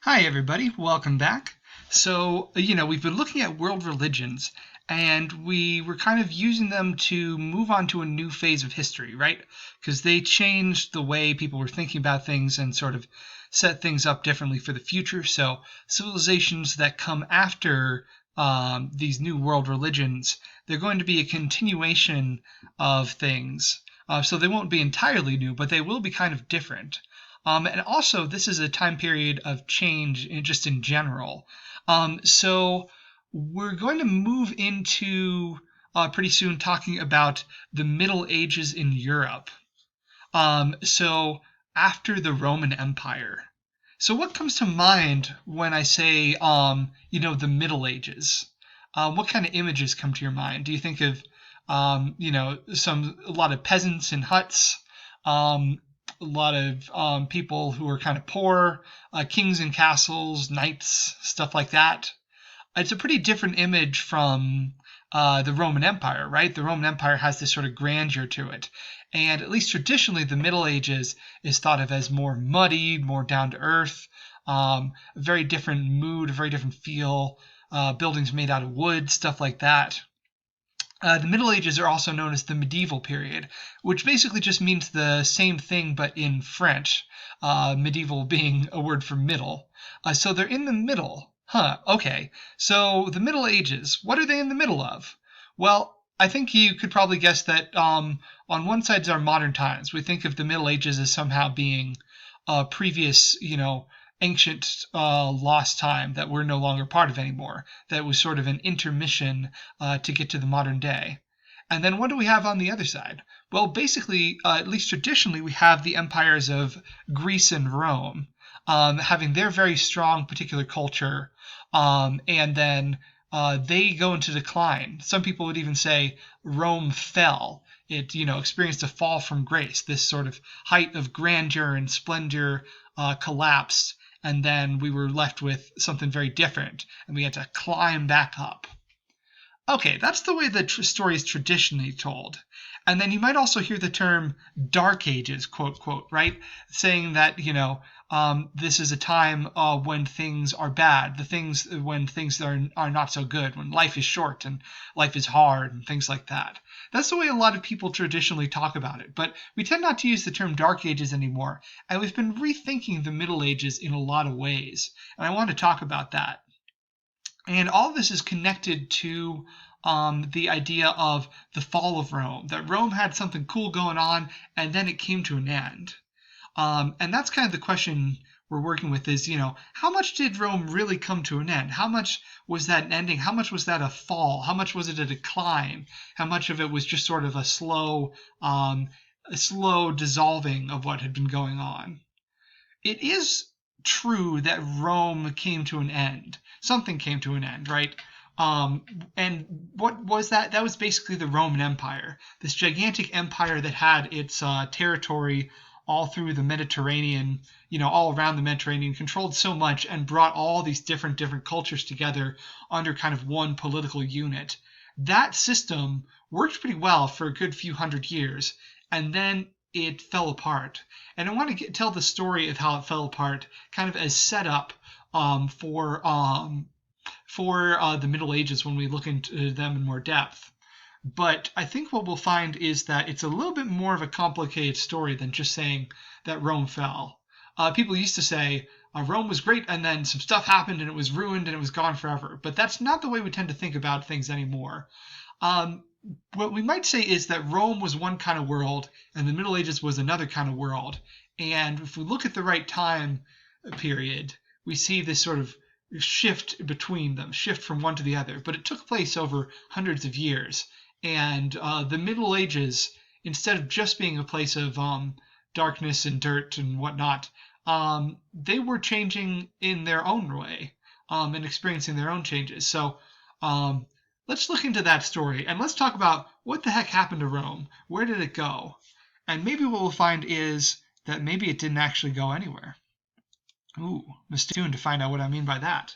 Hi, everybody. Welcome back. We've been looking at world religions, and we were kind of using them to move on to a new phase of history, right? Because they changed the way people were thinking about things and sort of set things up differently for the future. So, civilizations that come after these new world religions, they're going to be a continuation of things. So, they won't be entirely new, but they will be kind of different. And also, this is a time period of change just in general. So we're going to move into pretty soon talking about the Middle Ages in Europe. So after the Roman Empire. So what comes to mind when I say, the Middle Ages? What kind of images come to your mind? Do you think of, a lot of peasants in huts? A lot of people who are kind of poor, kings and castles, knights, stuff like that. It's a pretty different image from the Roman Empire, right? The Roman Empire has this sort of grandeur to it. And at least traditionally, the Middle Ages is thought of as more muddy, more down to earth, a very different mood, a very different feel, buildings made out of wood, stuff like that. The Middle Ages are also known as the medieval period, which basically just means the same thing but in French, medieval being a word for middle. So they're in the middle. Huh, okay. So the Middle Ages, what are they in the middle of? Well, I think you could probably guess that on one side is our modern times. We think of the Middle Ages as somehow being previous, ancient lost time that we're no longer part of anymore. That was sort of an intermission to get to the modern day. And then what do we have on the other side? Well, basically, at least traditionally, we have the empires of Greece and Rome having their very strong particular culture, and then they go into decline. Some people would even say Rome fell. It, experienced a fall from grace. This sort of height of grandeur and splendor collapsed, and then we were left with something very different, and we had to climb back up. Okay, that's the way the story is traditionally told. And then you might also hear the term Dark Ages, quote, quote, right? Saying that, this is a time when things are bad, when things are not so good, when life is short and life is hard and things like that. That's the way a lot of people traditionally talk about it, but we tend not to use the term Dark Ages anymore, and we've been rethinking the Middle Ages in a lot of ways, and I want to talk about that. And all of this is connected to the idea of the fall of Rome, that Rome had something cool going on, and then it came to an end. And that's kind of the question we're working with is, how much did Rome really come to an end? How much was that an ending? How much was that a fall? How much was it a decline? How much of it was just sort of a slow dissolving of what had been going on? It is true that Rome came to an end. Something came to an end, right? And what was that? That was basically the Roman Empire, this gigantic empire that had its territory all through the Mediterranean, all around the Mediterranean, controlled so much and brought all these different cultures together under kind of one political unit. That system worked pretty well for a good few hundred years, and then it fell apart. And I want to tell the story of how it fell apart, kind of as setup for the Middle Ages when we look into them in more depth. But I think what we'll find is that it's a little bit more of a complicated story than just saying that Rome fell. People used to say Rome was great and then some stuff happened and it was ruined and it was gone forever. But that's not the way we tend to think about things anymore. What we might say is that Rome was one kind of world and the Middle Ages was another kind of world. And if we look at the right time period, we see this sort of shift between them, shift from one to the other. But it took place over hundreds of years. And the Middle Ages, instead of just being a place of darkness and dirt and whatnot, they were changing in their own way and experiencing their own changes. So let's look into that story and let's talk about what the heck happened to Rome. Where did it go? And maybe what we'll find is that maybe it didn't actually go anywhere. Ooh, stay tuned to find out what I mean by that.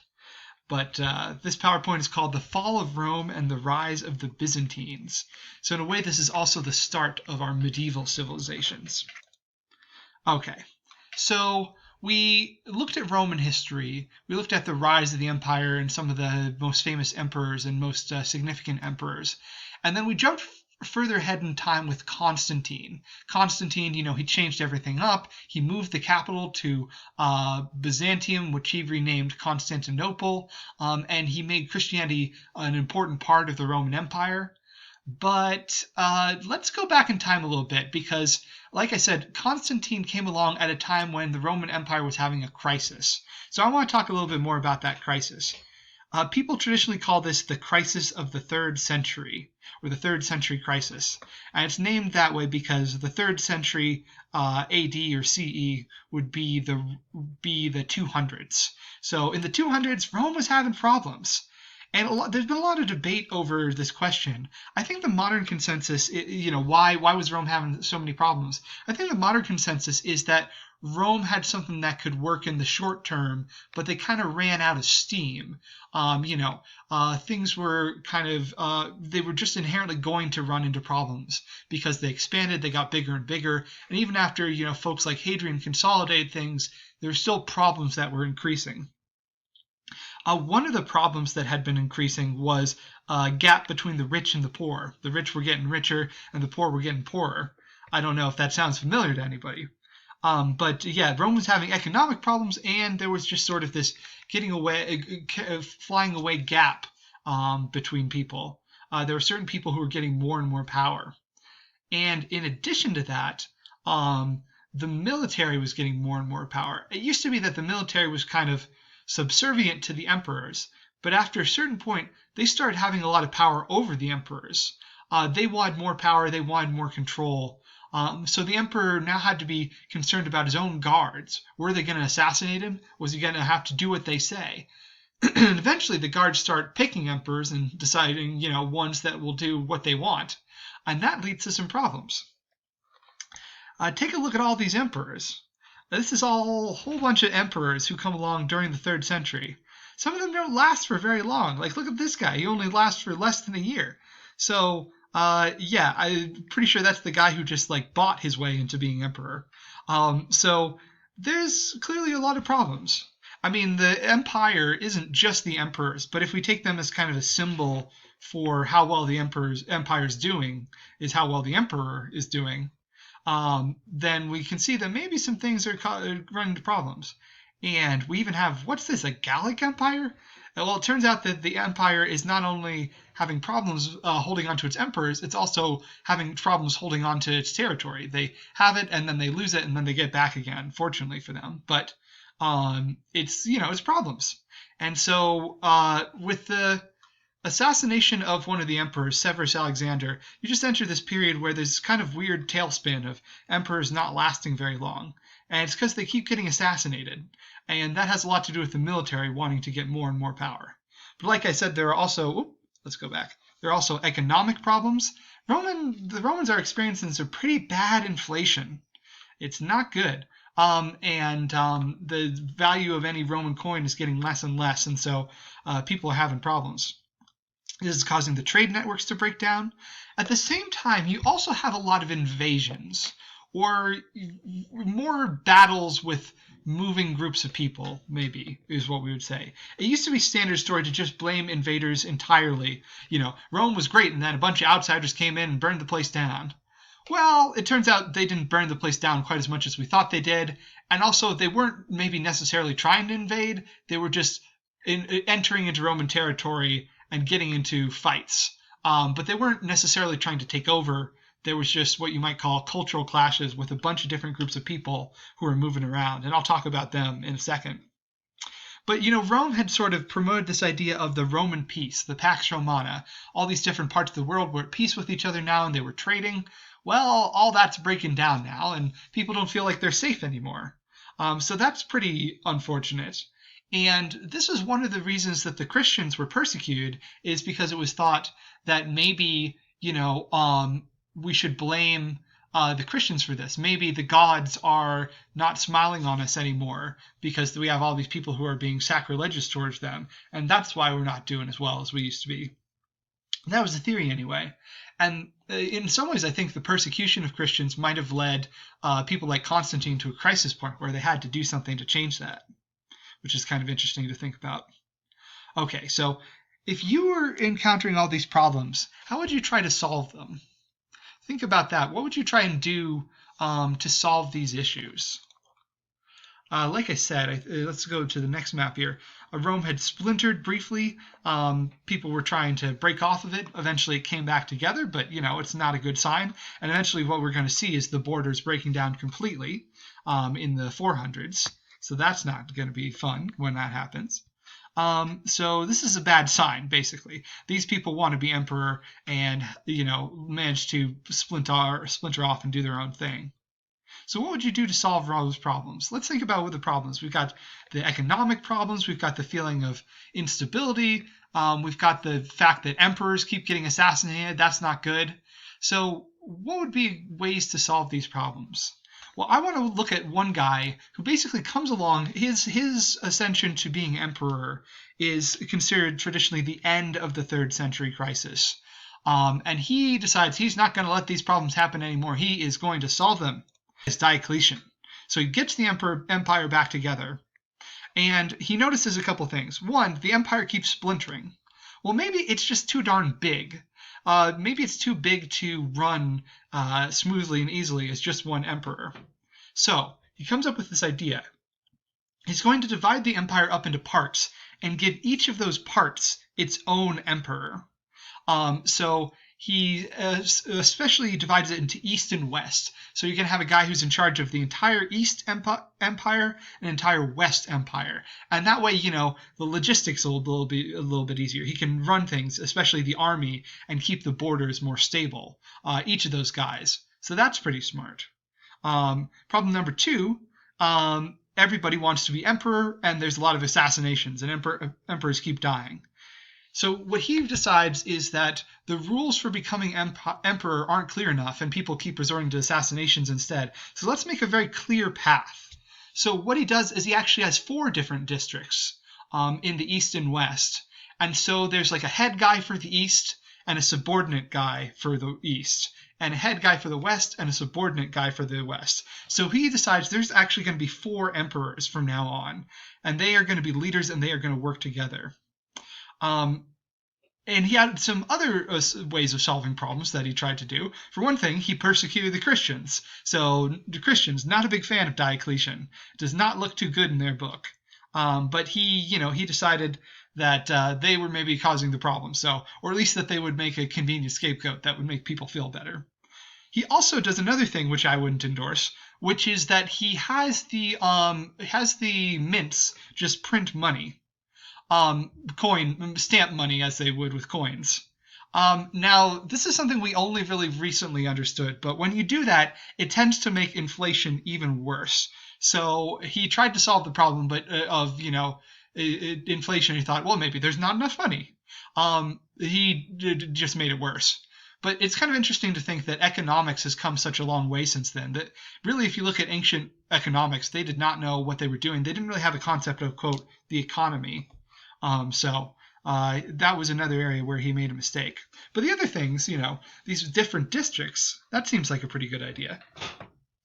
But this PowerPoint is called The Fall of Rome and the Rise of the Byzantines. So in a way, this is also the start of our medieval civilizations. Okay, so we looked at Roman history. We looked at the rise of the empire and some of the most famous emperors and most significant emperors. And then we jumped further ahead in time with Constantine. Constantine, he changed everything up. He moved the capital to Byzantium, which he renamed Constantinople, and he made Christianity an important part of the Roman Empire. But let's go back in time a little bit because, like I said, Constantine came along at a time when the Roman Empire was having a crisis. So I want to talk a little bit more about that crisis. People traditionally call this the crisis of the 3rd century, or the 3rd century crisis. And it's named that way because the 3rd century AD or CE would be the 200s. So in the 200s, Rome was having problems. And there's been a lot of debate over this question. I think the modern consensus, why was Rome having so many problems? I think the modern consensus is that Rome had something that could work in the short term, but they kind of ran out of steam. Things were they were just inherently going to run into problems because they expanded, they got bigger and bigger. And even after, folks like Hadrian consolidated things, there were still problems that were increasing. One of the problems that had been increasing was a gap between the rich and the poor. The rich were getting richer and the poor were getting poorer. I don't know if that sounds familiar to anybody. But yeah, Rome was having economic problems, and there was just sort of this flying away gap between people. There were certain people who were getting more and more power. And in addition to that, the military was getting more and more power. It used to be that the military was kind of subservient to the emperors, but after a certain point, they started having a lot of power over the emperors. They wanted more power, they wanted more control. So the emperor now had to be concerned about his own guards. Were they going to assassinate him? Was he going to have to do what they say? And eventually the guards start picking emperors and deciding, ones that will do what they want. And that leads to some problems. Take a look at all these emperors. This is all a whole bunch of emperors who come along during the 3rd century. Some of them don't last for very long. Like, look at this guy. He only lasts for less than a year. So, yeah, I'm pretty sure that's the guy who just, bought his way into being emperor. So there's clearly a lot of problems. I mean, the empire isn't just the emperors, but if we take them as kind of a symbol for how well the empire's doing, is how well the emperor is doing, then we can see that maybe some things are running into problems. And we even have, what's this, a Gallic Empire? Well, it turns out that the empire is not only having problems holding on to its emperors, it's also having problems holding on to its territory. They have it, and then they lose it, and then they get back again, fortunately for them. But it's problems. And so with the assassination of one of the emperors, Severus Alexander, you just enter this period where there's kind of weird tailspin of emperors not lasting very long. And it's because they keep getting assassinated. And that has a lot to do with the military wanting to get more and more power. But like I said, there are also, let's go back. There are also economic problems. The Romans are experiencing some pretty bad inflation. It's not good. The value of any Roman coin is getting less and less. And so people are having problems. This is causing the trade networks to break down. At the same time, you also have a lot of invasions, or more battles with moving groups of people, maybe, is what we would say. It used to be standard story to just blame invaders entirely. Rome was great, and then a bunch of outsiders came in and burned the place down. Well, it turns out they didn't burn the place down quite as much as we thought they did, and also they weren't maybe necessarily trying to invade. They were just entering into Roman territory and getting into fights. But they weren't necessarily trying to take over. There was just what you might call cultural clashes with a bunch of different groups of people who were moving around. And I'll talk about them in a second. But, Rome had sort of promoted this idea of the Roman peace, the Pax Romana. All these different parts of the world were at peace with each other now, and they were trading. Well, all that's breaking down now, and people don't feel like they're safe anymore. So that's pretty unfortunate. And this is one of the reasons that the Christians were persecuted, is because it was thought that maybe, we should blame the Christians for this. Maybe the gods are not smiling on us anymore because we have all these people who are being sacrilegious towards them, and that's why we're not doing as well as we used to be. That was the theory anyway. And in some ways, I think the persecution of Christians might have led people like Constantine to a crisis point where they had to do something to change that, which is kind of interesting to think about. Okay, so if you were encountering all these problems, how would you try to solve them? Think about that. What would you try and do to solve these issues? Like I said, let's go to the next map here. Rome had splintered briefly. People were trying to break off of it. Eventually, it came back together, but it's not a good sign. And eventually, what we're going to see is the borders breaking down completely in the 400s. So that's not going to be fun when that happens. So this is a bad sign, basically. These people want to be emperor and manage to splinter off and do their own thing. So what would you do to solve all those problems? Let's think about what the problems. We've got the economic problems. We've got the feeling of instability. We've got the fact that emperors keep getting assassinated. That's not good. So what would be ways to solve these problems? Well, I want to look at one guy who basically comes along. His ascension to being emperor is considered traditionally the end of the 3rd century crisis. And he decides he's not going to let these problems happen anymore. He is going to solve them. It's Diocletian. So he gets the empire back together, and he notices a couple things. One, the empire keeps splintering. Well, maybe it's just too darn big. Maybe it's too big to run smoothly and easily as just one emperor. So he comes up with this idea. He's going to divide the empire up into parts and give each of those parts its own emperor. So he especially divides it into East and West. So you can have a guy who's in charge of the entire East Empire and entire West Empire. And that way, the logistics will be a little bit easier. He can run things, especially the army, and keep the borders more stable, each of those guys. So that's pretty smart. Problem number 2, everybody wants to be emperor, and there's a lot of assassinations, and emperors keep dying. So what he decides is that the rules for becoming emperor aren't clear enough, and people keep resorting to assassinations instead. So let's make a very clear path. So what he does is he actually has 4 different districts in the East and West. And so there's like a head guy for the East and a subordinate guy for the East, and a head guy for the West and a subordinate guy for the West. So he decides there's actually going to be 4 emperors from now on, and they are going to be leaders and they are going to work together. And he had some other ways of solving problems that he tried to do. For one thing, he persecuted the Christians. So the Christians, not a big fan of Diocletian. Does not look too good in their book. But he decided that they were maybe causing the problem. So, or at least that they would make a convenient scapegoat that would make people feel better. He also does another thing which I wouldn't endorse, which is that he has the mints just print money. Stamp money as they would with coins. Now, this is something we only really recently understood, but when you do that, it tends to make inflation even worse. So he tried to solve the problem, but of inflation. He thought, well, maybe there's not enough money. He just made it worse. But it's kind of interesting to think that economics has come such a long way since then. That really, if you look at ancient economics, they did not know what they were doing. They didn't really have a concept of, quote, the economy. So that was another area where he made a mistake. But the other things, these different districts, that seems like a pretty good idea.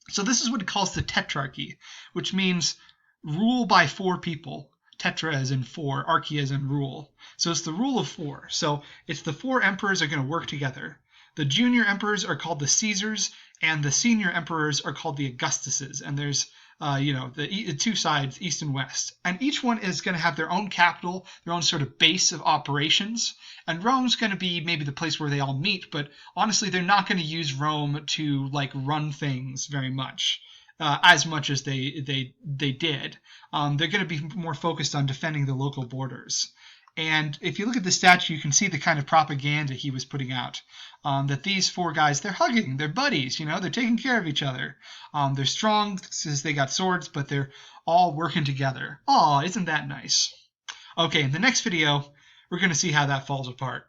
So this is what it calls the tetrarchy, which means rule by 4 people. Tetra as in 4, archy as in rule. So it's the rule of 4. So it's the 4 emperors are going to work together. The junior emperors are called the Caesars, and the senior emperors are called the Augustuses. And there's the 2 sides, East and West. And each one is going to have their own capital, their own sort of base of operations. And Rome's going to be maybe the place where they all meet, but honestly, they're not going to use Rome to run things very much. As much as they did. They're going to be more focused on defending the local borders. And if you look at the statue, you can see the kind of propaganda he was putting out. That these 4 guys, they're hugging, they're buddies, they're taking care of each other. They're strong since they got swords, but they're all working together. Aw, isn't that nice? Okay, in the next video, we're going to see how that falls apart.